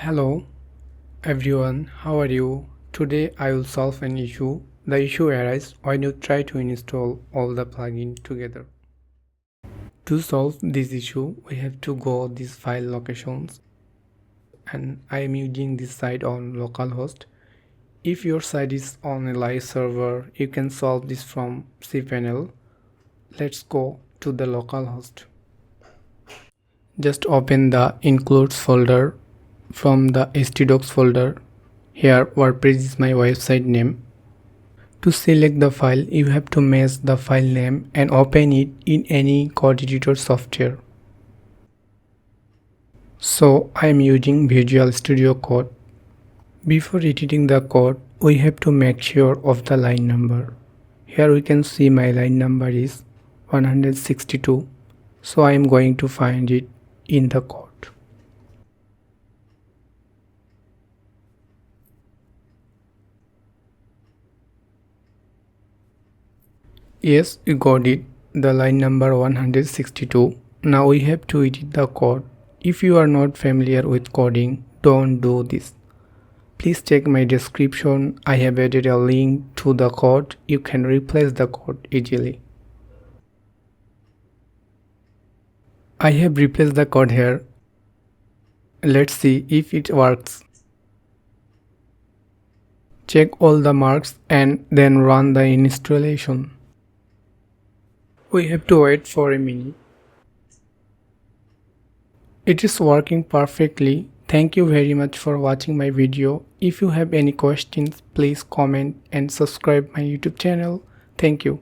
Hello everyone, how are you? Today I will solve an issue. The issue arises when you try to install all the plugins together. To solve this issue, we have to go these file locations and I am using this site on localhost. If your site is on a live server, you can solve this from cpanel. Let's go to the localhost. Just open the includes folder from the htdocs folder. Here WordPress is my website name. To select the file, you have to match the file name and open it in any code editor software. So I am using Visual Studio Code. Before editing the code, we have to make sure of the line number. Here we can see my line number is 162. So I am going to find it in the code. Yes, we got it. The line number 162. Now we have to edit the code. If you are not familiar with coding, don't do this. Please check my description. I have added a link to the code. You can replace the code easily. I have replaced the code here. Let's see if it works. Check all the marks and then run the installation. We have to wait for a minute. It is working perfectly. Thank you very much for watching my video. If you have any questions, please comment and subscribe my YouTube channel. Thank you.